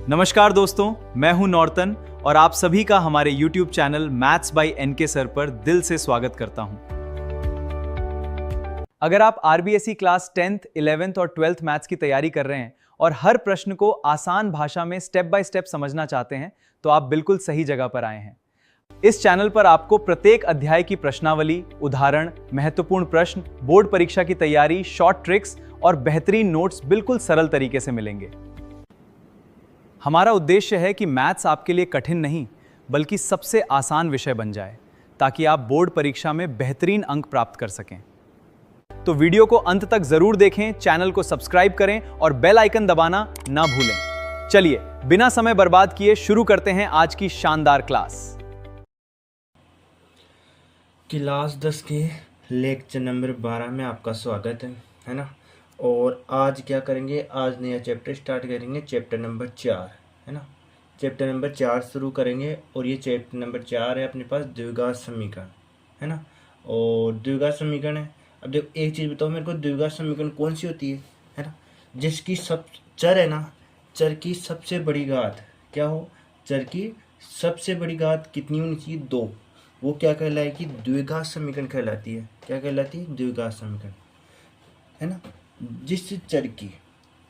नमस्कार दोस्तों, मैं हूं नॉर्तन और आप सभी का हमारे YouTube channel maths by NK sir पर दिल से स्वागत करता हूं। अगर आप आरबीएसई क्लास 10th, 11th और 12th मैथ्स की तैयारी कर रहे हैं और हर प्रश्न को आसान भाषा में स्टेप बाय स्टेप समझना चाहते हैं, तो आप बिल्कुल सही जगह पर आए हैं। इस चैनल पर आपको प्रत्येक अध्याय की प्रश्नावली, उदाहरण, महत्वपूर्ण प्रश्न, बोर्ड परीक्षा की तैयारी, शॉर्ट ट्रिक्स और बेहतरीन नोट्स बिल्कुल सरल तरीके से मिलेंगे। हमारा उद्देश्य है कि मैथ्स आपके लिए कठिन नहीं, बल्कि सबसे आसान विषय बन जाए, ताकि आप बोर्ड परीक्षा में बेहतरीन अंक प्राप्त कर सकें। तो वीडियो को अंत तक जरूर देखें, चैनल को सब्सक्राइब करें और बेल आइकन दबाना ना भूलें। चलिए, बिना समय बर्बाद किए शुरू करते हैं आज की शानदार क्लास। क्लास 10 के लेक्चर नंबर 12 में आपका स्वागत है ना। और आज क्या करेंगे, आज नया चैप्टर स्टार्ट करेंगे, चैप्टर नंबर 4 है ना। चैप्टर नंबर 4 शुरू करेंगे और ये चैप्टर नंबर 4 है अपने पास द्विघात समीकरण है ना। और द्विघात समीकरण है। अब देखो एक चीज़ बताओ मेरे को, द्विघात समीकरण कौन सी होती है ना, जिसकी सब चर है ना, चर की सबसे बड़ी घात क्या हो, चर की सबसे बड़ी घात कितनी होनी चाहिए, 2। वो क्या कहलाएगी, द्विघात समीकरण कहलाती है। क्या कहलाती है, द्विघात समीकरण है ना। जिस चर की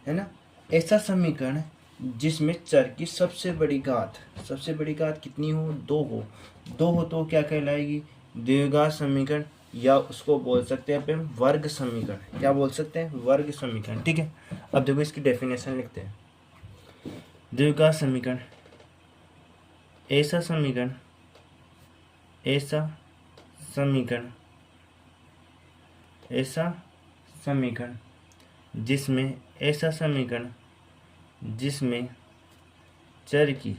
है ना, ऐसा समीकरण जिसमें चर की सबसे बड़ी घात कितनी हो, 2 हो तो क्या कहलाएगी, द्विघात समीकरण, या उसको बोल सकते हैं अपन वर्ग समीकरण। क्या बोल सकते हैं, वर्ग समीकरण। ठीक है, अब देखो इसकी डेफिनेशन लिखते हैं। द्विघात समीकरण ऐसा समीकरण जिसमें चर की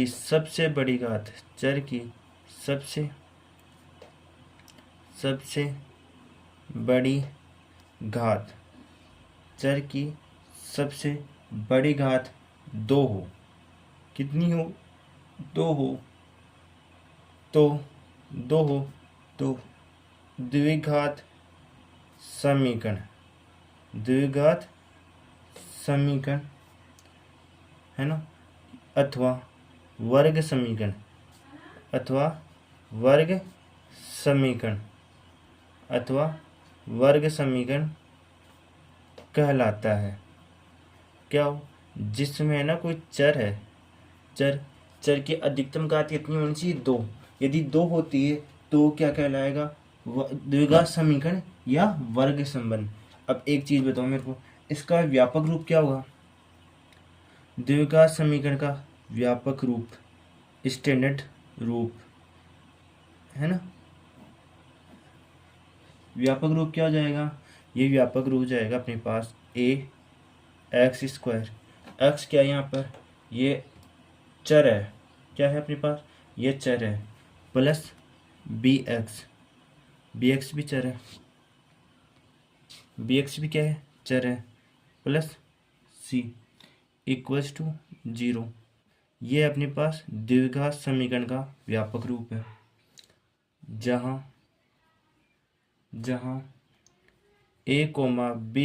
सबसे बड़ी घात चर की सबसे बड़ी घात 2 हो। कितनी हो, 2 हो तो द्विघात समीकरण है ना, अथवा वर्ग समीकरण कहलाता है। क्या हो, जिसमें है ना कोई चर है, चर की अधिकतम घात कितनी होनी चाहिए, 2। यदि 2 होती है तो क्या कहलाएगा, द्विघात समीकरण या वर्ग संबंध। अब एक चीज बताओ मेरे को, इसका व्यापक रूप क्या होगा, द्विघात समीकरण का व्यापक रूप, स्टैंडर्ड रूप है ना। व्यापक रूप क्या हो जाएगा, ये व्यापक रूप जाएगा अपने पास ax²। x क्या है यहाँ पर, ये चर है, क्या है अपने पास, ये चर है, प्लस bx भी चर है, bx भी क्या है, चर है, प्लस c = 0। ये अपने पास द्विघात समीकरण का व्यापक रूप है, जहाँ a, b,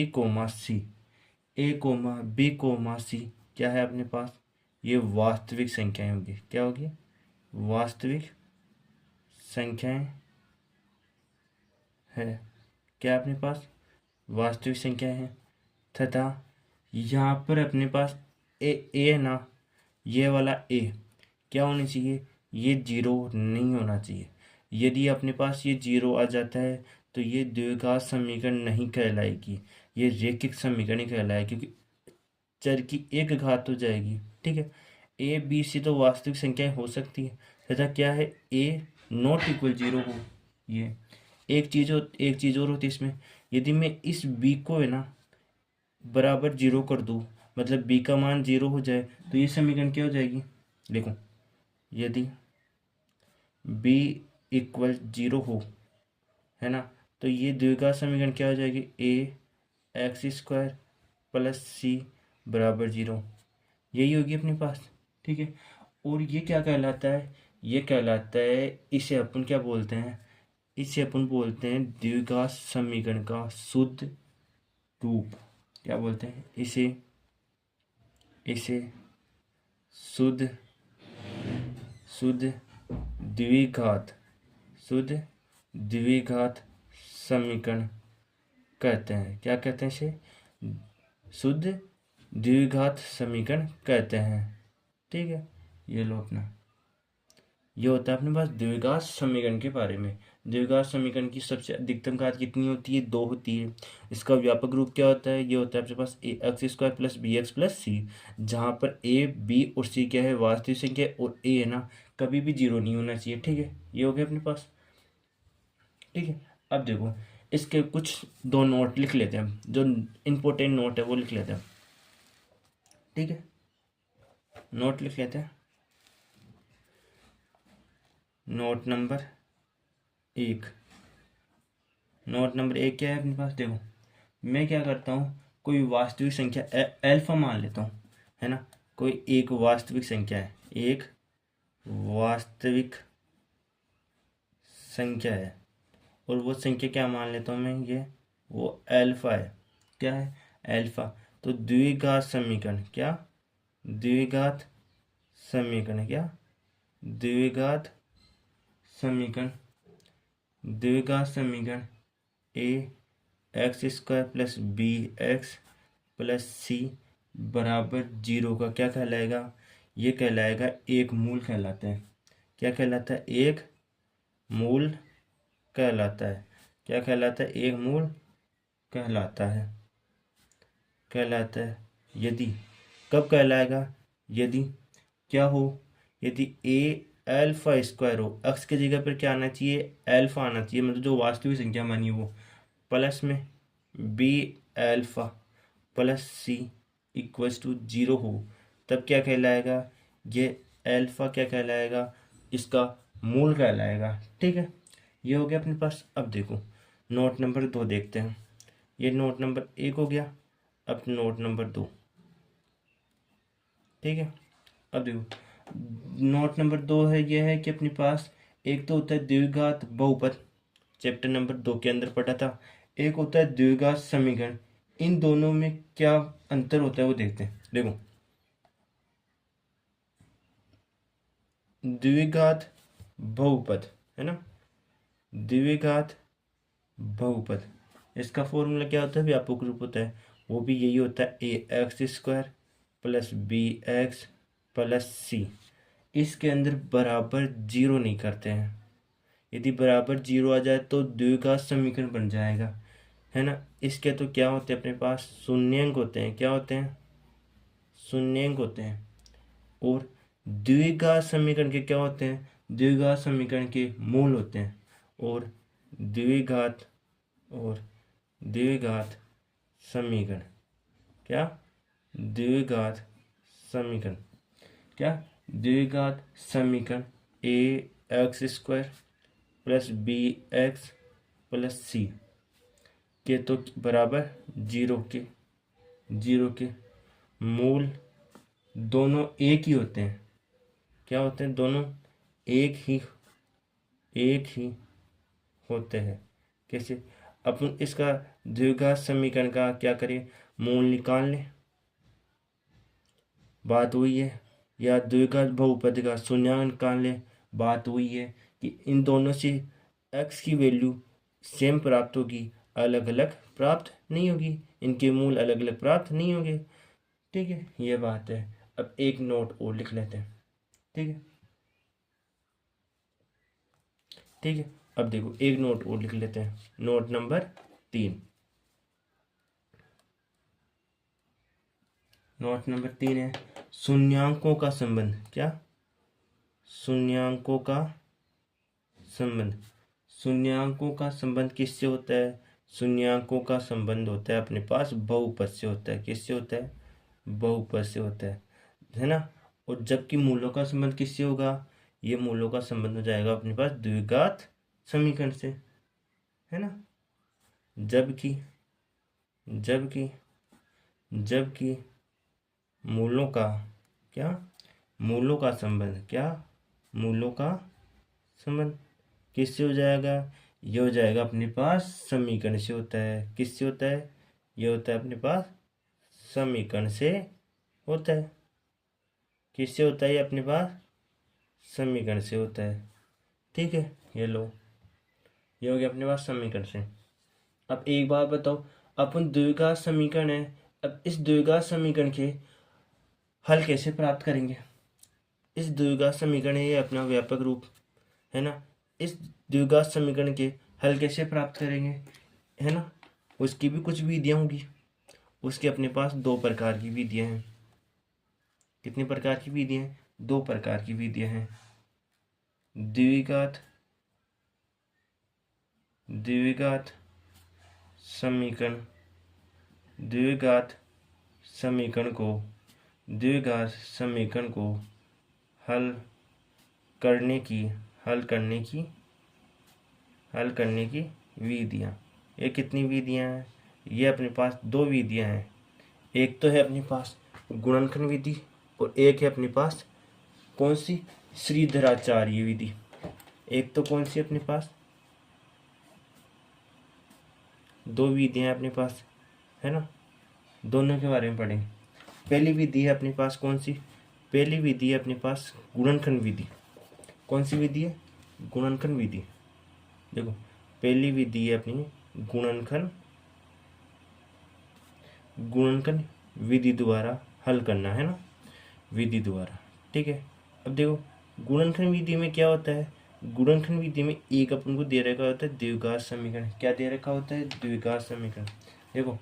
c क्या है अपने पास, ये वास्तविक संख्याएं होगी। क्या होगी, वास्तविक संख्याएं है। क्या अपने पास वास्तविक संख्या है, तथा यहाँ पर अपने पास ए है ना, ये वाला ए क्या होना चाहिए, ये 0 नहीं होना चाहिए। यदि अपने पास ये 0 आ जाता है तो ये द्विघात समीकरण नहीं कहलाएगी, ये रैखिक समीकरण ही कहलाएगी, क्योंकि चर की एक घात हो जाएगी। ठीक है, ए बी सी तो वास्तविक संख्याएं हो सकती है, तथा क्या है, ए ≠ 0 हो। ये एक चीज और होती है इसमें, यदि मैं इस बी को है ना बराबर 0 कर दूं, मतलब बी का मान 0 हो जाए, तो ये समीकरण क्या हो जाएगी, देखो, यदि b = 0 हो है ना, तो ये द्विघात समीकरण क्या हो जाएगी, ax² + c = 0। यही होगी अपने पास। ठीक है, और ये क्या कहलाता है, ये कहलाता है, इसे अपन क्या बोलते हैं, इसे अपन बोलते हैं द्विघात समीकरण का शुद्ध रूप। क्या बोलते हैं इसे, इसे शुद्ध शुद्ध द्विघात शुद्ध द्विघात समीकरण कहते हैं। क्या कहते हैं इसे? शुद्ध द्विघात समीकरण कहते हैं। ठीक है, ये लो अपना, ये होता है अपने पास द्विघात समीकरण के बारे में। द्विघात समीकरण की सबसे अधिकतम घात कितनी होती है? 2 होती है। इसका व्यापक रूप क्या होता है? ये होता है अपने पास a x square plus b x plus c, जहाँ पर ए बी और सी क्या है? वास्तविक संख्या, और ए है ना कभी भी 0 नहीं होना चाहिए। ठीक है, ये हो गया अपने पास। ठीक है, अब देखो इसके कुछ 2 नोट लिख लेते हैं, जो इम्पोर्टेंट नोट है वो लिख लेते हैं। ठीक है, नोट लिख लेते हैं। नोट नंबर 1, नोट नंबर 1 क्या है अपने पास? देखो मैं क्या करता हूँ, कोई वास्तविक संख्या अल्फा मान लेता हूँ, है ना। कोई एक वास्तविक संख्या है, एक वास्तविक संख्या है, और वो संख्या क्या मान लेता हूँ मैं, ये वो अल्फा है। क्या है? अल्फा। तो द्विघात समीकरण क्या? द्विघात समीकरण क्या? द्विघात समीकरण, द्विघात समीकरण a x square plus b x plus c बराबर 0 का क्या कहलाएगा? ये कहलाएगा एक मूल कहलाता है। क्या कहलाता है? एक मूल कहलाता है। क्या कहलाता है? एक मूल कहलाता है, कहलाता है। यदि, कब कहलाएगा? यदि क्या हो? यदि ए अल्फा स्क्वायर हो, एक्स की जगह पर क्या आना चाहिए? अल्फा आना चाहिए, मतलब जो वास्तविक संख्या मानी वो, प्लस में B alpha plus C equals to 0 हो, तब क्या कहलाएगा? ये अल्फा क्या कहलाएगा? इसका मूल कहलाएगा। ठीक है, ये हो गया अपने पास। अब देखो नोट नंबर 2 देखते हैं। ये नोट नंबर 1 हो गया, अब नोट नंबर 2। ठीक है, अब देखो नोट नंबर 2 है, ये है कि अपने पास एक तो होता है द्विघात बहुपद, चैप्टर नंबर 2 के अंदर पढ़ा था। एक होता है द्विघात समीकरण। इन दोनों में क्या अंतर होता है वो देखते हैं। देखो द्विघात बहुपद है ना, द्विघात बहुपद, इसका फॉर्मूला क्या होता है? व्यापक रूप होता है, वो भी यही होता है a x square plus b x plus c. इसके अंदर बराबर 0 नहीं करते हैं। यदि बराबर 0 आ जाए तो द्विघात समीकरण बन जाएगा, है ना। इसके तो क्या होते हैं अपने पास? शून्यंक होते हैं। क्या होते हैं? शून्यंक होते हैं। और द्विघात समीकरण के क्या होते हैं? द्विघात समीकरण के मूल होते हैं। और द्विघात और द्विघात समीकरण क्या? द्विघात समीकरण क्या? द्विघात समीकरण a x square plus b x plus c के तो बराबर 0 के मूल दोनों एक ही होते हैं। क्या होते हैं? दोनों एक ही होते हैं। कैसे? अपन इसका द्विघात समीकरण का क्या करें? मूल निकाल लें, बात वही है। या द्विघात बहुपद का शून्यांक निकाल लें, बात वही है कि इन दोनों से x की वैल्यू सेम प्राप्त होगी, अलग अलग प्राप्त नहीं होगी, इनके मूल अलग अलग प्राप्त नहीं होंगे। ठीक है, ये बात है। अब एक नोट और लिख लेते हैं। ठीक है, ठीक है, अब देखो एक नोट और लिख लेते हैं, नोट नंबर 3। नोट नंबर 3 है शून्यांकों का संबंध। क्या? शून्यांकों का संबंध। शून्यांकों का संबंध किससे होता है? शून्यांकों का संबंध होता है अपने पास बहुपद से होता है। किससे होता है? बहुपद से होता है ना। और जबकि मूलों का संबंध किससे होगा? ये मूलों का संबंध हो जाएगा अपने पास द्विघात समीकरण से, है ना। जबकि जबकि जबकि मूलों का क्या? मूलों का संबंध क्या? मूलों का संबंध किससे हो जाएगा? ये हो जाएगा अपने पास समीकरण से होता है। किससे होता है? ये होता है अपने पास समीकरण से होता है। किससे होता है ये अपने पास? समीकरण से होता है। ठीक है, ये लो, ये हो गया अपने पास समीकरण से। अब एक बात बताओ, अपन द्विघात समीकरण है, अब इस द्विघात समीकरण के हल कैसे प्राप्त करेंगे? इस द्विघात समीकरण है ये अपना व्यापक रूप है ना, इस द्विघात समीकरण के हल कैसे प्राप्त करेंगे, है ना? उसकी भी कुछ विधियाँ होंगी। उसके अपने पास दो प्रकार की विधियाँ हैं। कितने प्रकार की विधियाँ हैं? दो प्रकार की विधियाँ हैं। द्विघात समीकरण, द्विघात समीकरण को हल करने की विधियाँ। ये कितनी विधियाँ हैं? ये अपने पास दो विधियाँ हैं। एक तो है अपने पास गुणनखंड विधि और एक है अपने पास कौन सी? श्रीधराचार्य विधि। एक तो कौन सी अपने पास? दो विधियाँ हैं अपने पास, है ना? दोनों के बारे में पढ़ेंगे। पहली विधि है अपने पास कौन सी? पहली विधि है अपने पास गुणनखंड विधि। कौन सी विधि है? गुणनखंड विधि। देखो, पहली विधि है अपनी गुणनखंड विधि द्वारा हल करना, है ना? विधि द्वारा, ठीक है। अब देखो, गुणनखंड विधि में क्या होता है? गुणनखंड विधि में एक अपन को दे रखा होता है द्विघात समीकरण। क्या दे रखा होता है? द्विघात समीकरण। देखो,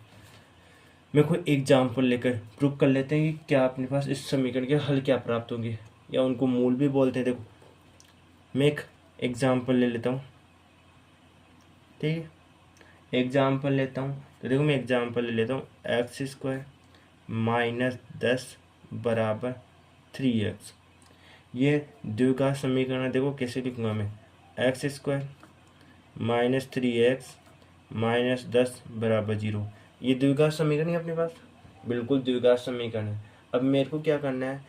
मेरे को एग्जाम्पल लेकर प्रूव कर लेते हैं कि क्या अपने पास इस समीकरण के हल क्या प्राप्त होंगे, या उनको मूल भी बोलते हैं। देखो, मैं एक एग्जाम्पल ले लेता हूँ, ठीक है। एग्जाम्पल लेता हूँ, तो देखो मैं एग्जाम्पल ले लेता हूँ x² - 10 बराबर 3x। ये द्विघात समीकरण है। देखो कैसे लिखूँगा मैं, x² - 3x - 10 बराबर 0। ये द्विघात समीकरण है अपने पास, बिल्कुल द्विघात समीकरण है। अब मेरे को क्या करना है?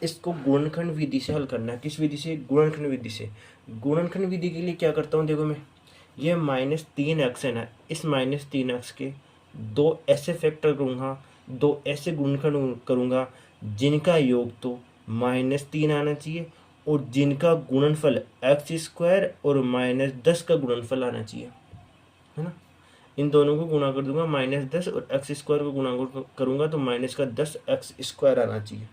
इसको गुणनखंड विधि से हल करना है। किस विधि से? गुणनखंड विधि से। गुणनखंड विधि के लिए क्या करता हूँ? देखो, मैं ये -3x है ना, इस -3x के दो ऐसे फैक्टर करूँगा, दो ऐसे गुणनखंड करूँगा जिनका योग तो -3 आना चाहिए और जिनका गुणनफल x² और -10 का गुणनफल आना चाहिए, है ना? इन दोनों को गुणा कर दूंगा, -10 और x² को गुणा करूँगा तो -10x² आना चाहिए।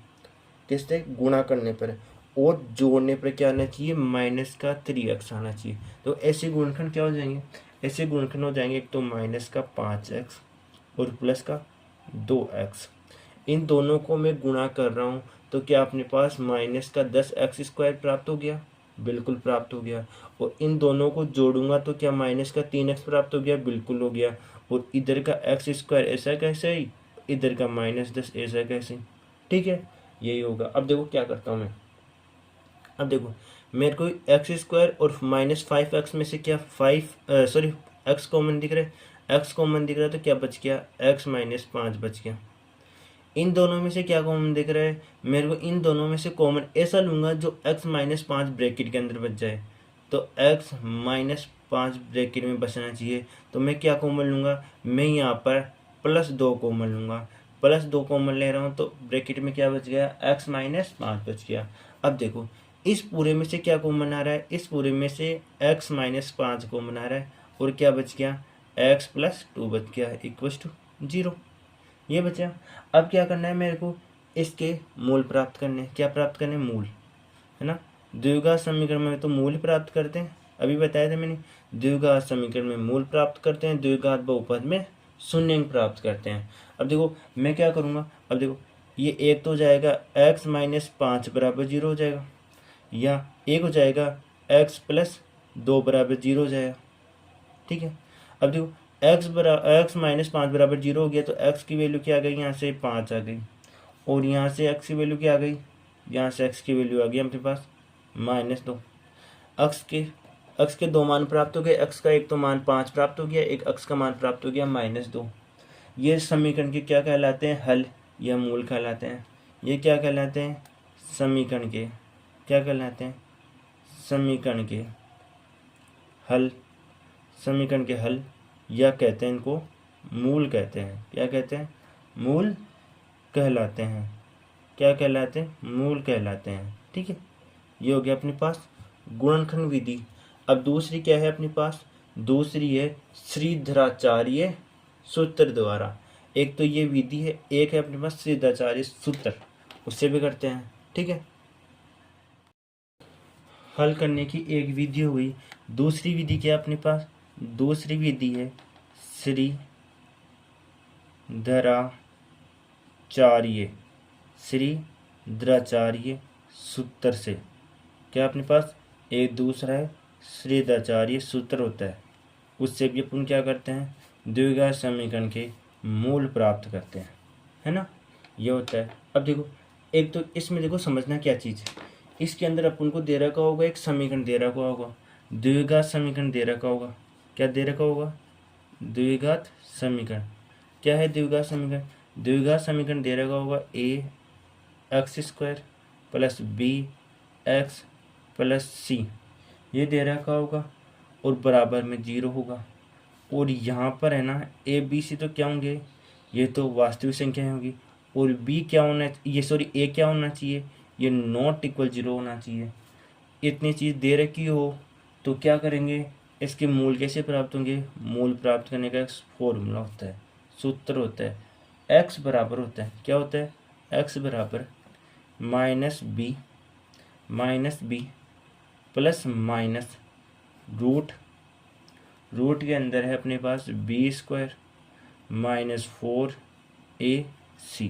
किससे? गुणा करने पर। और जोड़ने पर क्या आना चाहिए? -3x आना चाहिए। तो ऐसे गुणनखंड क्या हो जाएंगे? ऐसे गुणनखंड हो जाएंगे, एक तो -5x और +2x। इन दोनों को मैं गुणा कर रहा हूँ, तो क्या अपने पास -10x² प्राप्त हो गया? बिल्कुल प्राप्त हो गया। और इन दोनों को जोड़ूंगा तो क्या -3x प्राप्त हो गया? बिल्कुल हो गया। और इधर का x² ऐसा कैसे ही, इधर का -10 ऐसा कैसे, ठीक है, यही होगा। अब देखो क्या करता हूँ मैं। अब देखो, मेरे को x² और -5x में से क्या x कॉमन दिख रहा है, x कॉमन दिख रहा है, तो क्या बच गया? x - 5 बच गया। इन दोनों में से क्या कॉमन दिख रहा है? मेरे को इन दोनों में से कॉमन ऐसा लूंगा जो x - 5 ब्रैकेट के अंदर बच जाए। तो x - 5 ब्रैकेट में बचना चाहिए, तो मैं क्या कॉमन लूंगा? मैं यहाँ पर +2 कॉमन लूंगा। +2 कॉमन ले रहा हूँ तो ब्रैकेट में क्या बच गया? x - 5 बच गया। अब देखो, इस पूरे में से क्या कॉमन आ रहा है? इस पूरे में से x - 5 कॉमन आ रहा है और क्या बच गया? x + 2 बच गया = 0। ये बचा। अब क्या करना है मेरे को? इसके मूल प्राप्त करने। क्या प्राप्त करने? मूल, है ना? द्विघात समीकरण में तो मूल प्राप्त करते हैं, अभी बताया था मैंने। द्विघात समीकरण में मूल प्राप्त करते हैं, द्विघात बहुपद में शून्यंक प्राप्त करते हैं। अब देखो मैं क्या करूँगा, अब देखो ये एक तो हो जाएगा x - 5 बराबर 0 हो जाएगा, या एक हो जाएगा x + 2 बराबर 0 हो जाएगा, ठीक है। अब देखो x - 5 बराबर 0 हो गया, तो x की वैल्यू क्या आ गई? यहाँ से 5 आ गई, और यहाँ से x की वैल्यू क्या आ गई? यहाँ से x की वैल्यू आ गई अपने पास -2। x के दो मान प्राप्त हो गए। x का एक तो मान 5 प्राप्त हो गया, एक x का मान प्राप्त हो गया -2। ये समीकरण के क्या कहलाते हैं? हल या मूल कहलाते हैं। ये क्या कहलाते हैं? समीकरण के क्या कहलाते हैं? समीकरण के हल। समीकरण के हल, या कहते हैं इनको मूल कहते हैं। क्या कहते हैं? मूल कहलाते हैं। क्या कहलाते हैं? मूल कहलाते हैं। ठीक है, ये हो गया अपने पास गुणनखंड विधि। अब दूसरी क्या है अपने पास? दूसरी है श्रीधराचार्य सूत्र द्वारा। एक तो ये विधि है, एक है अपने पास श्रीधराचार्य सूत्र, उससे भी करते हैं। ठीक है, हल करने की एक विधि हो गई। दूसरी विधि क्या है अपने पास? दूसरी विधि है श्रीधराचार्य सूत्र से। क्या अपने पास एक दूसरा है श्रीधराचार्य सूत्र होता है, उससे भी अपन क्या करते हैं? द्विघात समीकरण के मूल प्राप्त करते हैं, है ना, ये होता है। अब देखो, एक तो इसमें देखो समझना क्या चीज़ है, इसके अंदर अपन को दे रखा होगा एक समीकरण दे रखा होगा, द्विघात समीकरण दे रखा होगा। क्या दे रखा होगा? द्विघात समीकरण। क्या है द्विघात समीकरण? द्विघात समीकरण दे रखा होगा a x square plus b x plus c, ये दे रखा होगा, और बराबर में 0 होगा। और यहाँ पर है ना ए बी सी तो क्या होंगे? ये तो वास्तविक संख्याएं होगी। और बी क्या होना, ये सॉरी ए क्या होना चाहिए? ये नॉट इक्वल 0 होना चाहिए। इतनी चीज़ दे रखी हो तो क्या करेंगे? इसके मूल कैसे प्राप्त होंगे? मूल प्राप्त करने का एक फॉर्मूला होता है, सूत्र होता है। एक्स बराबर होता है, क्या होता है? एक्स बराबर minus B plus minus root के अंदर है अपने पास बी स्क्वायर माइनस 4ac,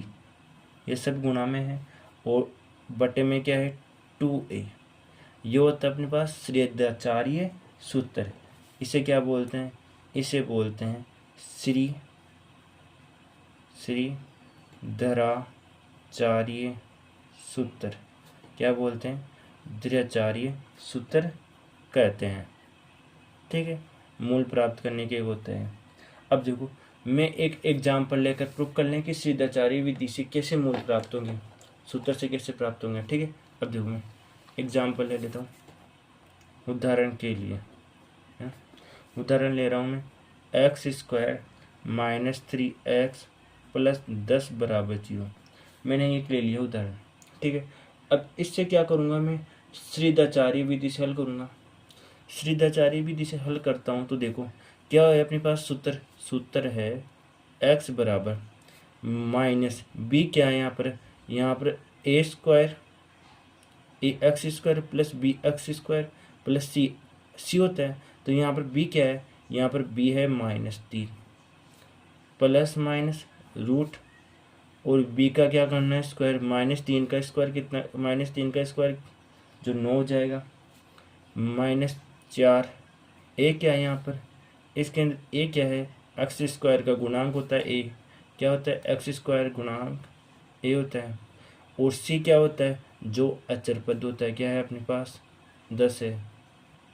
ये सब गुणा में है, और बटे में क्या है? 2a। ये होता है अपने पास श्रीधराचार्य सूत्र। इसे क्या बोलते हैं? इसे बोलते हैं श्रीधराचार्य सूत्र। क्या बोलते हैं? द्विघाचार्य सूत्र कहते हैं। ठीक है, मूल प्राप्त करने के होते हैं। अब देखो, मैं एक एग्जाम्पल लेकर प्रूव कर लें कि श्रीधराचार्य विधि से कैसे मूल प्राप्त होंगे, सूत्र से कैसे प्राप्त होंगे। ठीक है, अब देखो मैं एग्जाम्पल ले लेता हूँ उदाहरण के लिए। उदाहरण ले रहा हूँ मैं, x square minus 3x plus 10 बराबर 0। मैंने एक ले लिया उदाहरण। ठीक है, अब इससे क्या करूँगा मैं? श्रीधराचार्य विधि से हल करूँगा। श्रीधराचार्य विधि से हल करता हूँ तो देखो क्या है अपने पास सूत्र है x बराबर माइनस बी, क्या है यहाँ पर a square a x square plus b x square plus c होता है। तो यहाँ पर बी क्या है? यहाँ पर बी है -3 प्लस माइनस रूट, और बी का क्या करना है? स्क्वायर। -3 का स्क्वायर कितना? -3 का स्क्वायर जो 9 हो जाएगा, -4। ए क्या है यहाँ पर? इसके अंदर ए क्या है? एक्स स्क्वायर का गुणांक होता है ए। क्या होता है? एक्स स्क्वायर गुणांक ए होता है। और सी क्या होता है? जो अचर पद होता है। क्या है अपने पास? 10 है।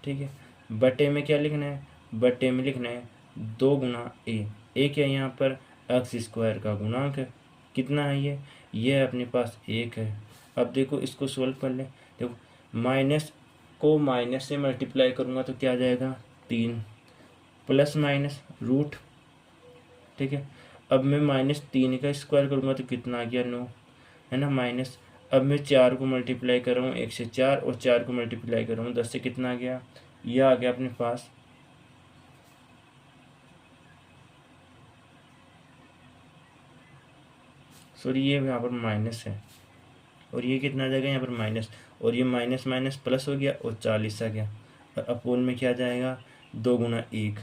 ठीक है, बटे में क्या लिखना है? बटे में लिखना है 2 गुना ए। ए क्या है यहाँ पर? एक्स स्क्वायर का गुणांक है। कितना है ये? ये अपने पास 1 है। अब देखो इसको सोल्व कर ले। देखो माइनस को माइनस से मल्टीप्लाई करूँगा तो क्या आ जाएगा? 3 प्लस माइनस रूट। ठीक है, अब मैं -3 का स्क्वायर करूँगा तो कितना आ गया? 9, है ना, माइनस। अब मैं 4 को मल्टीप्लाई कर रहा हूँ 1 से 4, और 4 को मल्टीप्लाई कर रहा हूँ 10 से, कितना आ गया? यह आ गया अपने पास सॉरी ये यहाँ पर माइनस है, और ये कितना आ जाएगा यहाँ पर? माइनस, और ये माइनस माइनस प्लस हो गया और 40 आ गया, और अपोन में क्या जाएगा? 2 गुना 1।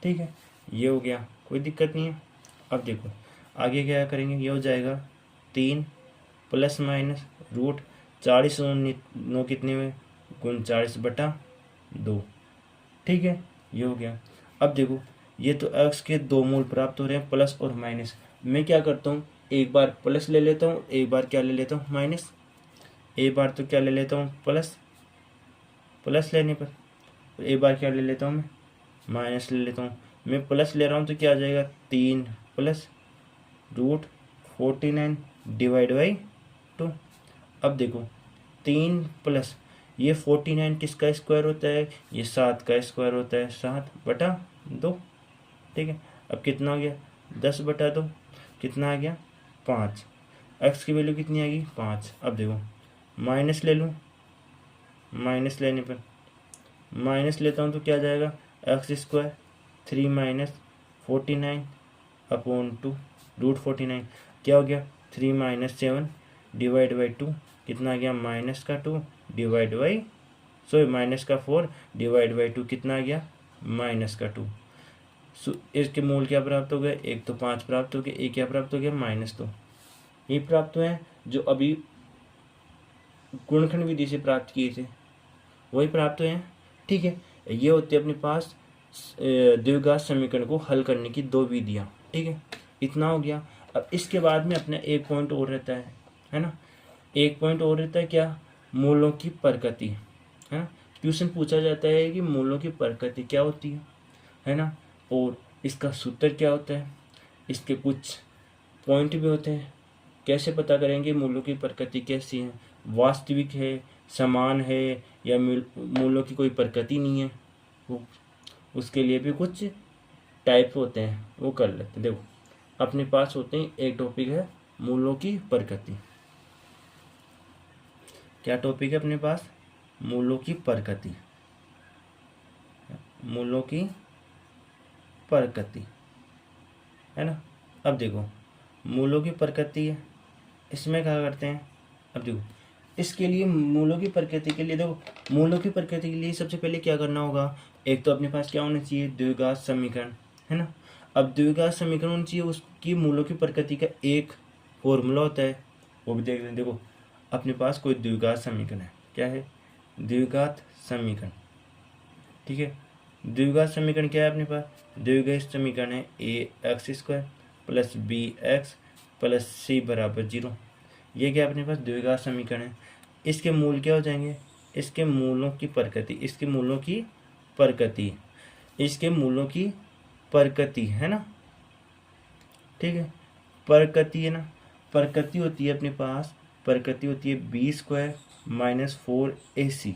ठीक है, ये हो गया, कोई दिक्कत नहीं है। अब देखो आगे क्या करेंगे? ये हो जाएगा 3 प्लस माइनस रूट 40 और 9 कितने में? 39/2। ठीक है, ये हो गया। अब देखो ये तो x के 2 मूल प्राप्त हो रहे हैं, प्लस और माइनस। मैं क्या करता हूँ? एक बार प्लस ले लेता हूँ, एक बार क्या ले लेता हूँ? माइनस। एक बार तो क्या ले लेता हूँ? प्लस लेने पर एक बार क्या ले लेता हूँ? मैं माइनस ले लेता हूँ। मैं प्लस ले रहा हूँ तो क्या आ जाएगा? 3 प्लस रूट 49 डिवाइड बाई 2। अब देखो 3 प्लस ये 49 किसका स्क्वायर होता है? ये 7 का स्क्वायर होता है, 7/2। ठीक है, अब कितना हो गया? 10/2, कितना आ गया? 5। एक्स की वैल्यू कितनी आएगी 5। अब देखो माइनस ले लूँ, माइनस लेने पर माइनस लेता हूँ तो क्या जाएगा, X square 3 minus 49 upon 2 root 49 क्या हो गया 3 माइनस 7 डिवाइड बाई 2 कितना आ गया माइनस का 2 डिवाइड बाई माइनस का 4 डिवाइड बाई 2 कितना आ गया माइनस का 2। इसके मूल क्या प्राप्त हो गए, एक तो 5 प्राप्त हो गया, एक क्या प्राप्त हो गया -2। ये प्राप्त हुए हैं जो अभी गुणनखंड विधि से प्राप्त किए थे वही प्राप्त हुए हैं। ठीक है, ये होते अपने पास द्विघात समीकरण को हल करने की दो विधियाँ। ठीक है, इतना हो गया। अब इसके बाद में अपना एक पॉइंट और रहता है ना, एक पॉइंट और रहता है क्या, मूलों की प्रकृति, है ना। ट्यूशन पूछा जाता है कि मूलों की प्रकृति क्या होती है ना, और इसका सूत्र क्या होता है, इसके कुछ पॉइंट भी होते हैं। कैसे पता करेंगे मूलों की प्रकृति कैसी है, वास्तविक है, समान है, या मूलों की कोई प्रकृति नहीं है, वो उसके लिए भी कुछ टाइप होते हैं, वो कर लेते हैं। देखो अपने पास होते हैं, एक टॉपिक है मूलों की प्रकृति। क्या टॉपिक है अपने पास, मूलों की प्रकृति, मूलों की प्रकृति, है ना। अब देखो मूलों की प्रकृति है, इसमें क्या करते हैं, अब देखो इसके लिए मूलों की प्रकृति के लिए, देखो मूलों की प्रकृति के लिए सबसे पहले क्या करना होगा, एक तो अपने पास क्या होना चाहिए द्विघात समीकरण, है ना। अब द्विघात समीकरण होना चाहिए, उसकी मूलों की प्रकृति का एक फॉर्मूला होता है, वो भी देख लें। देखो अपने पास कोई द्विघात समीकरण है, क्या है द्विघात समीकरण। ठीक है, द्विघात समीकरण क्या है अपने पास, द्विघात समीकरण है ax² plus bx plus c बराबर 0। ये क्या अपने पास द्विघात समीकरण है। इसके मूल क्या हो जाएंगे, इसके मूलों की प्रकृति, इसके मूलों की प्रकृति, इसके मूलों की प्रकृति, है ना। ठीक है, प्रकृति है ना, प्रकृति होती है अपने पास, प्रकृति होती है b² माइनस 4ac।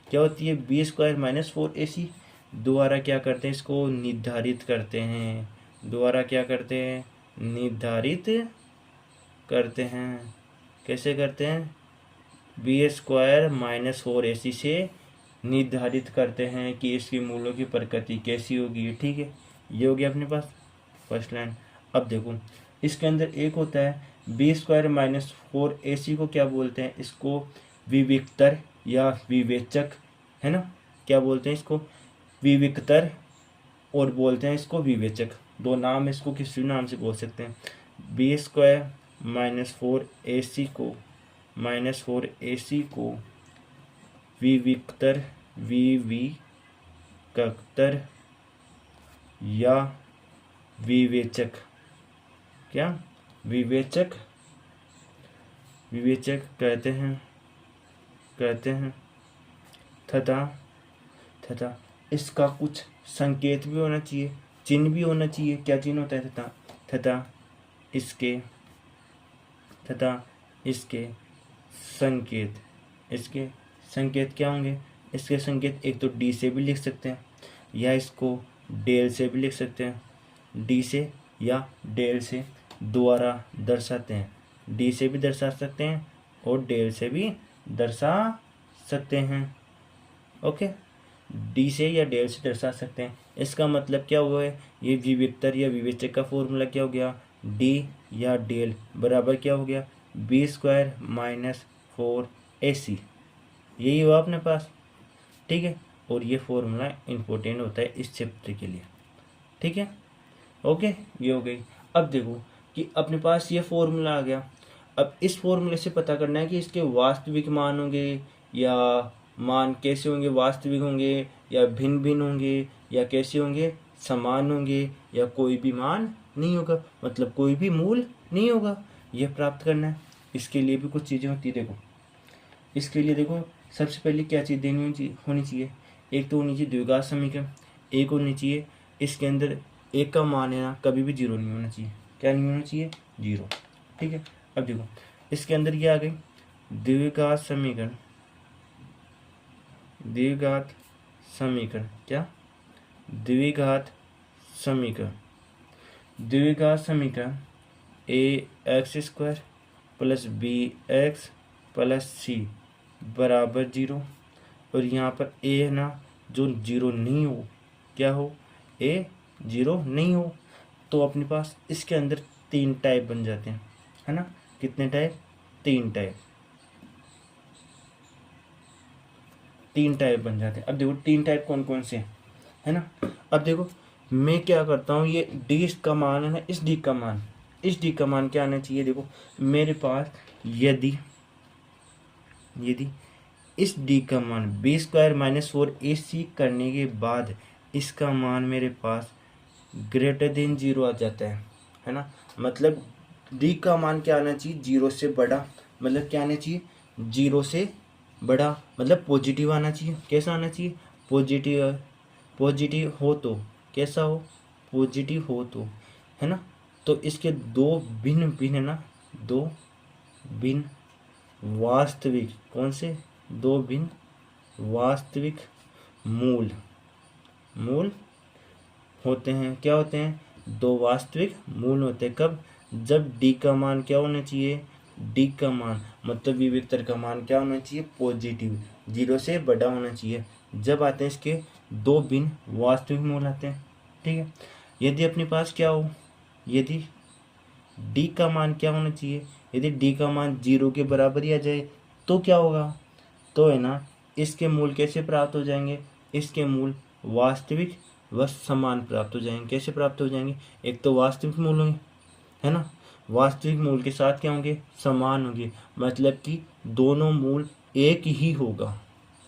क्या होती है b² माइनस 4ac, दोबारा क्या करते हैं इसको निर्धारित करते हैं, दोबारा क्या करते हैं निर्धारित करते हैं। कैसे करते हैं, b² माइनस 4ac से निर्धारित करते हैं कि इसकी मूलों की प्रकृति कैसी होगी। ठीक है, ये हो गया अपने पास फर्स्ट लाइन। अब देखो इसके अंदर एक होता है b² माइनस 4ac को क्या बोलते हैं, इसको विविक्तर या विवेचक, है ना। क्या बोलते हैं इसको विविक्तर और बोलते हैं इसको विवेचक, दो नाम इसको किसी नाम से बोल सकते हैं। b² माइनस 4ac को विविक्तर या विवेचक, क्या विवेचक कहते हैं तथा इसका कुछ संकेत भी होना चाहिए, चिन्ह भी होना चाहिए। क्या चिन्ह होता है, तथा इसके संकेत, इसके संकेत क्या होंगे, इसके संकेत एक तो डी से भी लिख सकते हैं या इसको डेल से भी लिख सकते हैं, डी से या डेल से द्वारा दर्शाते हैं, डी से भी दर्शा सकते हैं और डेल से भी दर्शा सकते हैं। ओके, डी से या डेल से दर्शा सकते हैं। इसका मतलब क्या हुआ है, ये विविक्तर या विवेचक का फॉर्मूला क्या हो गया, डी या डेल बराबर क्या हो गया b² माइनस 4ac, यही हुआ अपने पास। ठीक है, और ये फॉर्मूला इम्पोर्टेंट होता है इस चैप्टर के लिए। ठीक है, ओके, ये हो गई। अब देखो कि अपने पास ये फॉर्मूला आ गया, अब इस फॉर्मूले से पता करना है कि इसके वास्तविक मान होंगे या मान कैसे होंगे, वास्तविक होंगे या भिन्न भिन्न होंगे या कैसे होंगे, समान होंगे या कोई भी मान नहीं होगा, मतलब कोई भी मूल नहीं होगा, यह प्राप्त करना है। इसके लिए भी कुछ चीज़ें होती है। देखो इसके लिए देखो सबसे पहले क्या चीज़ होनी चाहिए, एक तो होनी चाहिए द्विघात समीकरण, एक होनी चाहिए इसके अंदर एक का मान है ना कभी भी जीरो नहीं होना चाहिए। क्या नहीं होना चाहिए, जीरो। ठीक है, अब देखो इसके अंदर ये आ गई द्विघात समीकरण, द्विघात समीकरण, क्या द्विघात समीकरण, द्विघात समीकरण ax² plus b x plus c बराबर 0। और यहाँ पर ए है ना जो 0 नहीं हो, क्या हो, ए 0 नहीं हो, तो अपने पास इसके अंदर 3 टाइप बन जाते हैं, है ना। कितने टाइप, 3 टाइप, 3 टाइप बन जाते हैं। अब देखो 3 टाइप कौन कौन से हैं, है ना। अब देखो मैं क्या करता हूँ, ये डी का मान है ना, इस डी का मान क्या आना चाहिए। देखो मेरे पास यदि इस डी का मान बी स्क्वायर माइनस 4ac करने के बाद इसका मान मेरे पास ग्रेटर देन 0 आ जाता है ना। मतलब डी का मान क्या आना चाहिए, 0 से बड़ा, मतलब क्या आना चाहिए, 0 से बड़ा, मतलब पॉजिटिव आना चाहिए। कैसा आना चाहिए, पॉजिटिव हो तो, कैसा हो, पॉजिटिव हो तो, है ना। तो इसके दो भिन्न भिन्न है ना, दो भिन्न वास्तविक, कौन से, दो भिन्न वास्तविक मूल होते हैं। क्या होते हैं, दो वास्तविक मूल होते हैं। कब, जब डी का मान क्या होना चाहिए, डी का मान मतलब विवेक्तर का मान क्या होना चाहिए, पॉजिटिव, 0 से बड़ा होना चाहिए। जब आते हैं इसके दो भिन्न वास्तविक मूल आते हैं, ठीक है। यदि अपने पास क्या हो, यदि डी का मान क्या होना चाहिए, यदि डी का मान 0 के बराबर ही आ जाए तो क्या होगा, तो है ना इसके मूल कैसे प्राप्त हो जाएंगे, इसके मूल वास्तविक व समान प्राप्त हो जाएंगे। कैसे प्राप्त हो जाएंगे, एक तो वास्तविक मूल होंगे, है ना, वास्तविक मूल के साथ क्या होंगे, समान होंगे, मतलब कि दोनों मूल एक ही होगा।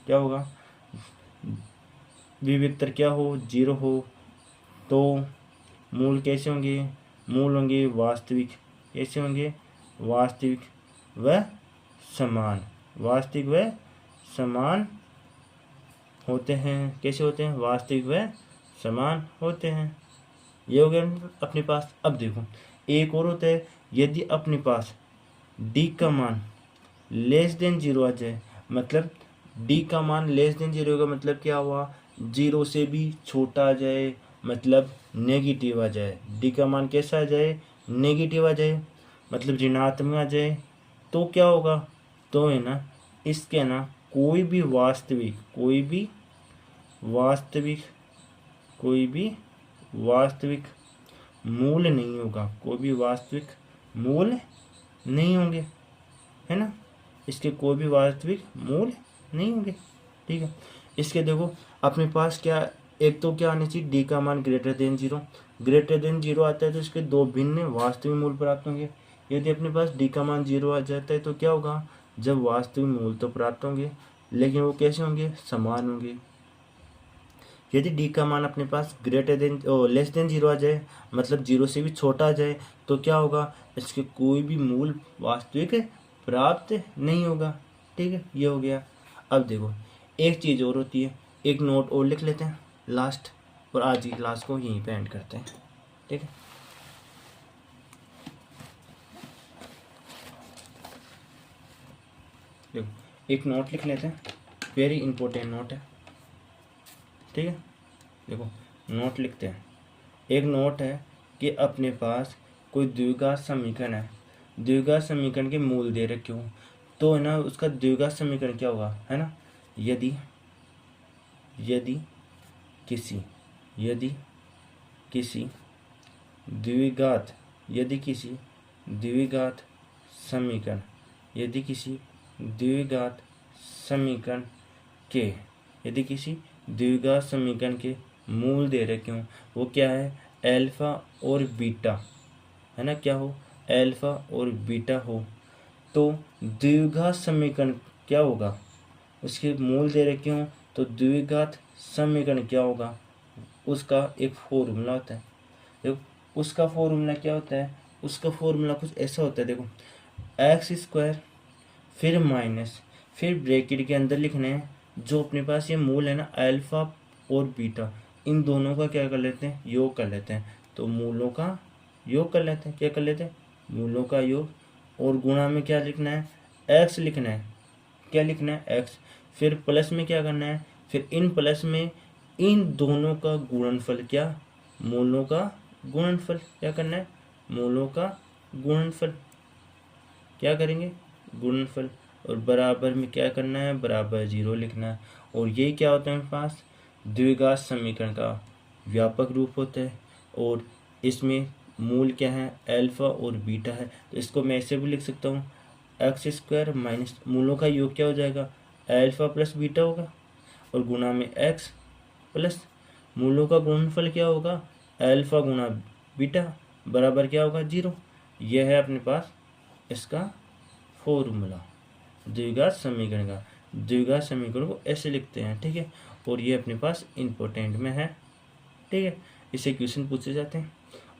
क्या होगा, विवेक्तर क्या हो, 0 हो, तो मूल कैसे होंगे, मूल होंगे वास्तविक। कैसे होंगे, वास्तविक व समान, वास्तविक व समान होते हैं। कैसे होते हैं, वास्तविक व समान होते हैं। ये हो गया अपने पास। अब देखो एक और होता है, यदि अपने पास डी का मान लेस देन 0 आ जाए, मतलब डी का मान लेस देन 0 का मतलब क्या हुआ, 0 से भी छोटा आ जाए, मतलब नेगेटिव आ जाए। डी का मान कैसा आ जाए, नेगेटिव आ जाए, मतलब ऋणात्मक आ जाए, तो क्या होगा, तो है ना इसके ना कोई भी वास्तविक मूल नहीं होगा, कोई भी वास्तविक मूल नहीं होंगे, है ना। इसके कोई भी वास्तविक मूल नहीं होंगे, ठीक है। इसके देखो अपने पास क्या, एक तो क्या आना चाहिए, डी का मान ग्रेटर देन 0 आता है तो इसके दो भिन्न वास्तविक मूल प्राप्त होंगे। यदि अपने पास डी का मान 0 आ जाता है तो क्या होगा, जब वास्तविक मूल तो प्राप्त होंगे लेकिन वो कैसे होंगे, समान होंगे। यदि डी का मान अपने पास ग्रेटर देन लेस देन 0 आ जाए, मतलब 0 से भी छोटा आ जाए, तो क्या होगा, इसके कोई भी मूल वास्तविक प्राप्त नहीं होगा, ठीक है। ये हो गया। अब देखो एक चीज़ और होती है, एक नोट और लिख लेते हैं लास्ट, और आज की क्लास को यहीं पे एंड करते हैं, ठीक है। देखो एक नोट लिख लेते हैं, वेरी इंपॉर्टेंट नोट है, ठीक है। देखो नोट लिखते हैं, एक नोट है कि अपने पास कोई द्विघात समीकरण है, द्विघात समीकरण के मूल दे रखे हो, तो है ना उसका द्विघात समीकरण क्या होगा, है ना। यदि किसी द्विघात समीकरण के मूल दे रखे हों, वो क्या है, अल्फा और बीटा, है ना, क्या हो, अल्फा और बीटा हो, तो द्विघात समीकरण क्या होगा, उसके मूल दे रखे हों तो द्विघात समीकरण क्या होगा, उसका एक फॉर्मूला होता है। देखो उसका फॉर्मूला क्या होता है, उसका फॉर्मूला कुछ ऐसा होता है। देखो एक्स स्क्वायर फिर माइनस, फिर ब्रैकेट के अंदर लिखना है जो अपने पास ये मूल है ना, अल्फा और बीटा, इन दोनों का क्या कर लेते हैं, योग कर लेते हैं। तो मूलों का योग कर लेते हैं, क्या कर लेते हैं, मूलों का योग। और गुणा में क्या लिखना है, एक्स लिखना है, क्या लिखना है, एक्स। फिर प्लस में क्या करना है, फिर इन प्लस में इन दोनों का गुणनफल, क्या, मूलों का गुणनफल, क्या करना है, मूलों का गुणनफल, क्या करेंगे, गुणनफल, और बराबर में क्या करना है, बराबर 0 लिखना है। और ये क्या होता है हमारे पास, द्विघात समीकरण का व्यापक रूप होता है, और इसमें मूल क्या है, अल्फा और बीटा है। तो इसको मैं ऐसे भी लिख सकता हूँ, एक्स स्क्वायर माइनस मूलों का योग क्या हो जाएगा, अल्फा प्लस बीटा होगा, और गुणा में एक्स प्लस मूलों का गुणनफल क्या होगा, अल्फा गुणा बीटा बराबर क्या होगा, 0। यह है अपने पास इसका फॉर्मूला द्विघात समीकरण का। द्विघात समीकरण को ऐसे लिखते हैं, ठीक है। और ये अपने पास इम्पोर्टेंट में है, ठीक है, इससे क्वेश्चन पूछे जाते हैं।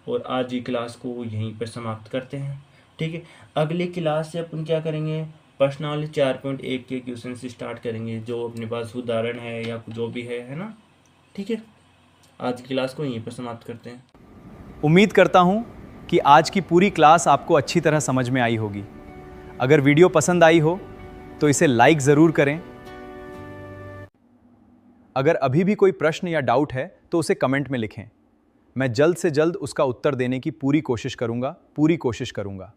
और आज की क्लास को यहीं पर समाप्त करते हैं, ठीक है। अगली क्लास से अपन क्या करेंगे, प्रश्नावली 4.1 के क्वेश्चन से स्टार्ट करेंगे, जो अपने पास उदाहरण है या जो भी है ना, ठीक है। आज की क्लास को यहीं पर समाप्त करते हैं। उम्मीद करता हूं कि आज की पूरी क्लास आपको अच्छी तरह समझ में आई होगी। अगर वीडियो पसंद आई हो तो इसे लाइक ज़रूर करें। अगर अभी भी कोई प्रश्न या डाउट है तो उसे कमेंट में लिखें। मैं जल्द से जल्द उसका उत्तर देने की पूरी कोशिश करूंगा।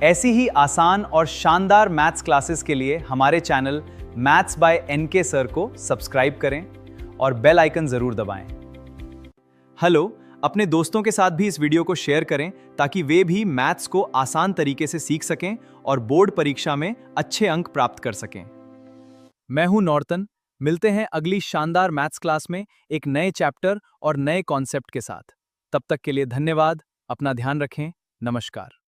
ऐसी ही आसान और शानदार मैथ्स क्लासेस के लिए हमारे channel maths by NK sir को सब्सक्राइब करें और बेल आइकन ज़रूर दबाएं। हेलो, अपने दोस्तों के साथ भी इस वीडियो को शेयर करें ताकि वे भी मैथ्स को आसान तरीके से सीख सकें और बोर्ड परीक्षा में अच्छे अंक प्राप्त कर सकें। मैं हूं नॉर्तन, मिलते हैं अगली शानदार मैथ्स क्लास में एक नए चैप्टर और नए कॉन्सेप्ट के साथ। तब तक के लिए धन्यवाद, अपना ध्यान रखें, नमस्कार।